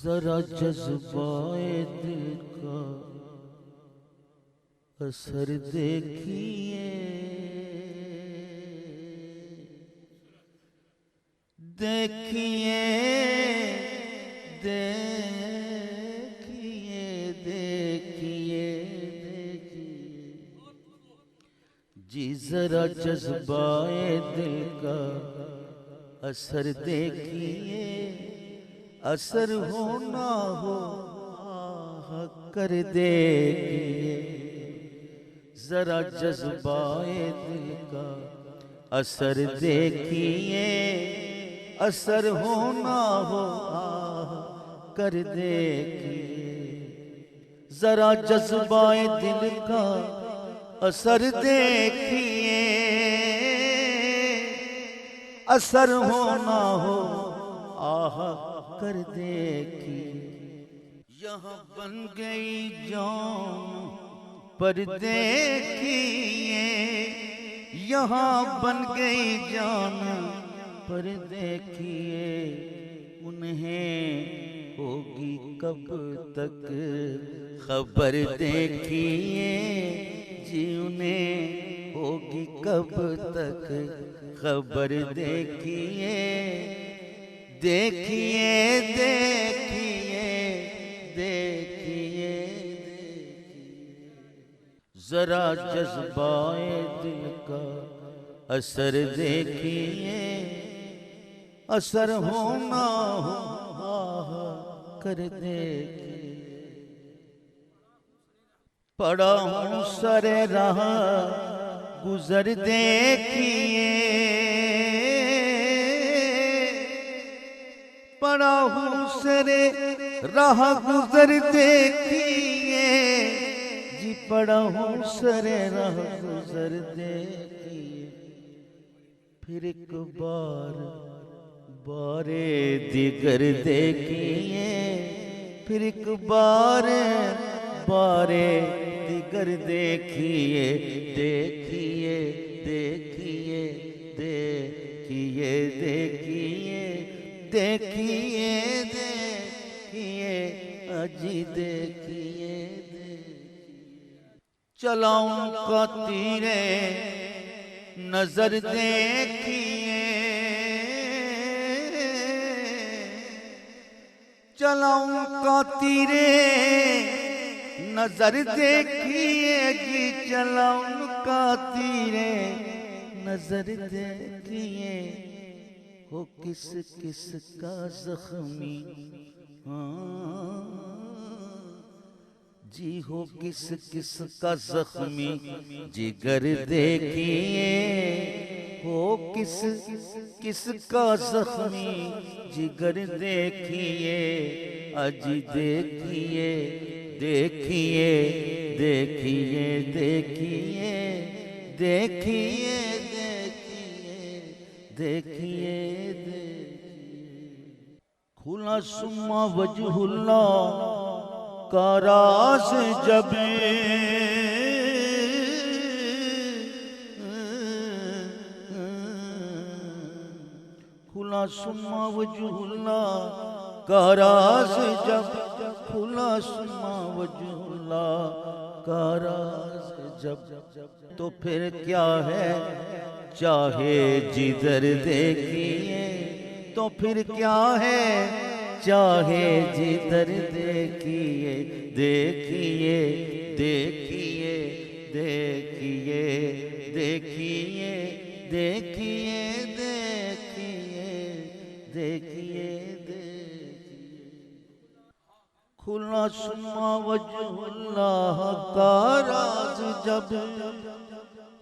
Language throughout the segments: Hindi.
जरा जज्बाए दिल का असर देखिए, देखिए, देखिए, देखिए, देखिए जी, जरा जज्बाए दिल का असर देखिए, असर हो ना हो आह कर देखिए, जरा जज्बाए दिल का असर देखिए, असर हो ना हो आह कर देखिए, जरा जज्बाए दिल का असर देखिए, असर हो ना हो आह कर देखिए, यहाँ बन गई जान पर देखिए, यहाँ बन गई जान पर देखिए, उन्हें होगी कब तक खबर देखिए जी, उन्हें होगी कब तक खबर देखिए, देखिए, देखिए, देखिए, जरा जज्बाए दिल का असर देखिए, असर हो ना हो आह कर देखिए, पड़ा हूँ सरे राह गुजर देखिए, पड़ा हूँ सरे राह गुजर देखिए जी, पड़ा हूँ सरे राह गुजर देखिए, फिर एक बार बारे दिगर देखिए, फिर एक बार बारे दिगर देखिए, देखिए, देखिए, देखिए, देखिए, देखिए, देखिए, अजी देखिए, चलाऊं का तीरे नजर देखिए, चलाऊं का तीरे नजर देखिए जी, चलाऊं का तीरे नजर देखिए, हो किस किस का जख्मी जी, हो किस किस का जख्मी जिगर देखिए, हो किस किस का जख्मी जिगर देखिए, अजी देखिए, देखिए, देखिए, देखिए, देखिए, देखिए, देखिए, खुला सुम्मा वजहुल्ला का राज जब खुला सुम्मा वजहुल्ला का राज जब, खुला सुम्मा वजहुल्ला का राज जब, तो फिर क्या है चाहे जिधर देखिए, तो फिर क्या है चाहे जिधर देखिए, देखिए, देखिए, देखिए, देखिए, देखिए, देखिए, देखिए, देखिए, खुला सुम्मा वजहुल्लाह का राज जब,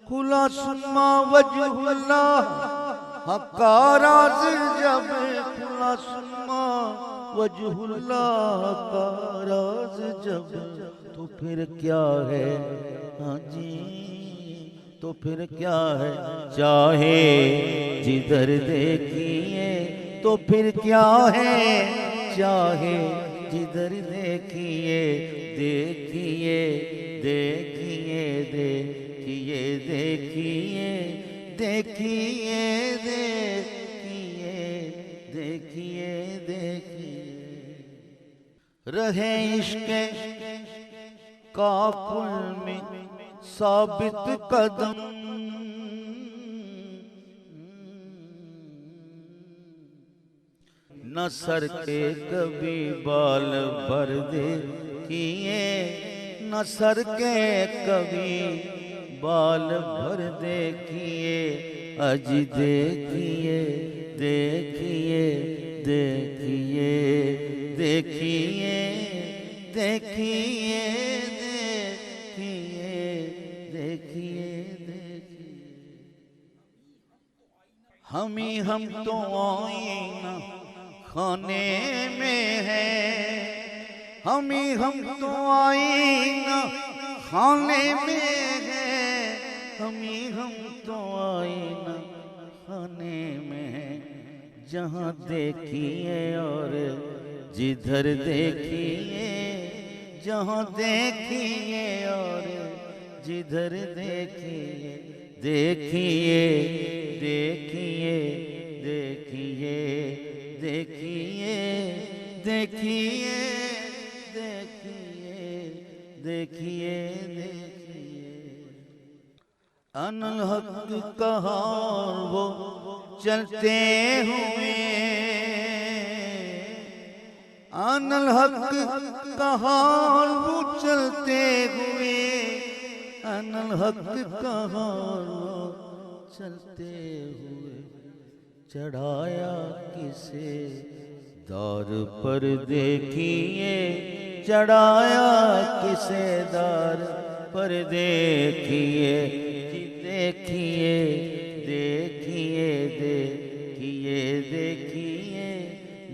खुला सुम्मा वजहुल्लाह का राज जब, खुला सुम्मा वजहुल्लाह का राज जब, तो फिर क्या है हाँ जी, तो फिर क्या है चाहे जिधर देखिए, तो फिर क्या है चाहे जिधर देखिए, देखिए, देखिए, देखिए, देखिए, देखिए, देखिए, देखिए, देखिए, रहे इश्क काकुल में साबित कदम। न सर के कभी बाल भर देखिए, न सर के कभी बाल भर देखिए, अजी देखिए देखिए देखिए देखिए देखिए देखिए देखिए देखिए। हम तो आईना खाने में है, हम तो आईना खाने में है, हम तो आईना खाने में है। जहाँ देखिए और जिधर देखिए, जहाँ देखिए और जिधर देखिए, देखिए देखिए देखिए देखिए देखिए देखिए देखिए देखिए। अनल हक कहा वो चलते हुए, अनल हक कहा वो चलते हुए, अनल हक कहा वो चलते हुए। चढ़ाया किसे दौर पर देखिए, चढ़ाया किसे दौर पर देखिए, देखिए देखिए देखिए देखिए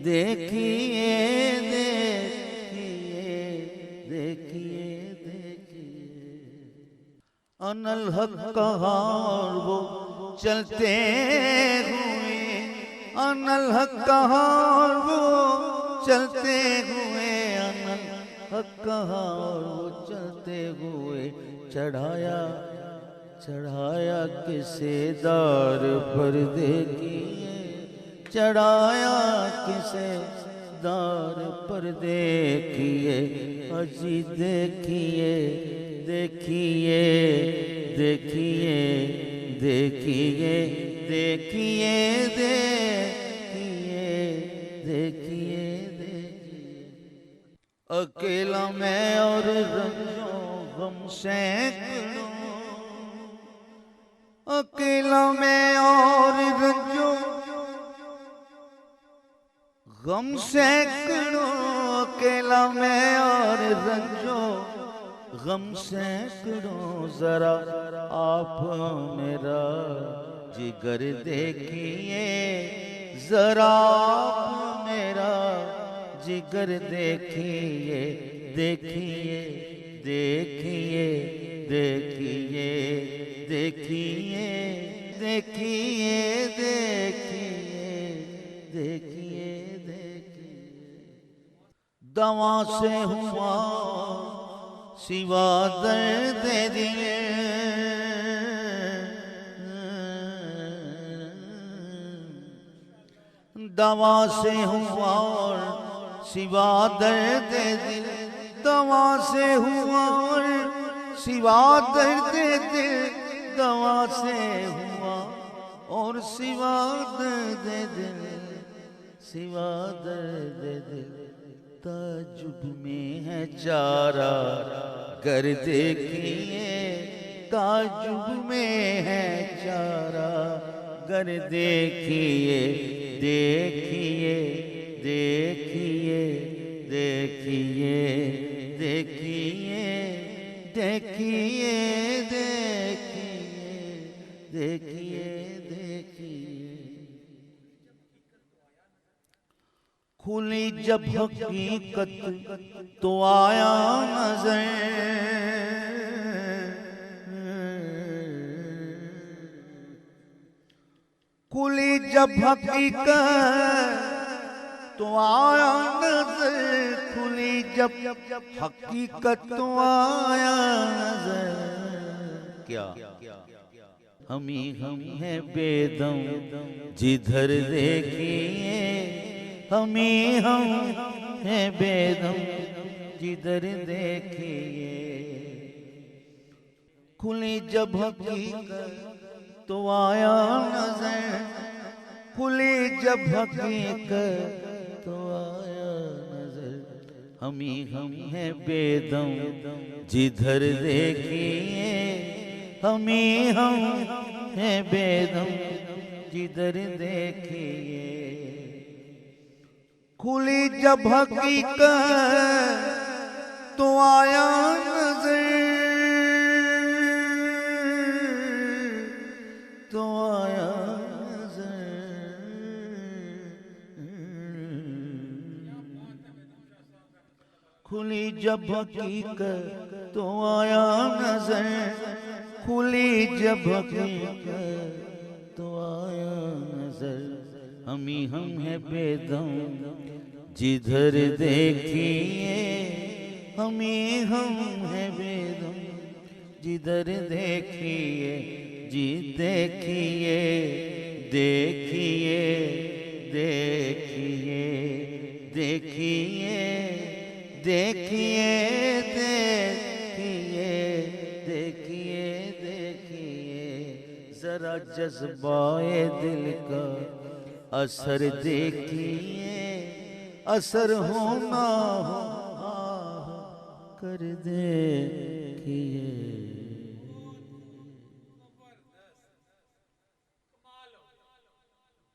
देखिए देखिए देखिए देखिए। अनल हक कहा वो चलते हुए, अनल हक कहा वो चलते हुए, अनल हक कहा वो चलते हुए। चढ़ाया चढ़ाया किसे दौर पर देखिए, चढ़ाया किसे दौर पर देखिए, अजी देखिए देखिए देखिए देखिए देखिए देखिए देखिए देखिए। अकेला मैं और रंजों गम सैकड़ों, अकेला मैं और रंजों गम सैकड़ों, अकेला मैं और रंजों गम सैकड़ों। जरा आप मेरा जिगर देखिए, जरा आप मेरा जिगर देखिए, देखिए देखिए देखिए देखिए देखिए देखिए देखिए देखिए। दवा से हुआ सिवा दर्द दिल, दवा से हुआ और सिवा दर्द दिल, दवा से हुआ और सिवा दर्द दिल, दवा से हुआ और सिवा दर्द दिल, सिवा दर्द दिल। ताजुब में है चारा कर देखिए, ताजुब में है चारा कर देखिए, देखिए देखिए देखिए देखिए देखिए देखिए देखिए देखिए। खुली जब हकीकत तो आया नजर, खुली जब हकीकत तो आया नजर, खुली जब हकीकत तो आया नजर। क्या हम हैं बेदम जिधर देखिए, हम हैं बेदम जिधर देखिए। खुली जब हकीकत तो आया नजर, खुली जब हकीकत तो आया नजर। हम हैं बेदम जिधर देखिए, हम हैं बेदम जिधर देखिए। खुली जब हकीकत तो आया नजर, तो आया नजर। खुली जब हकीकत तो आया नजर, खुली जब हकीकत तो आया नजर। हम हैं बेदम जिधर देखिए, हम हैं बेदम जिधर देखिए। जी देखिए देखिए देखिए देखिए देखिए देखिए देखिए देखिए। जरा जज्बाए दिल का असर देखिए, असर होना हो कर देखिए।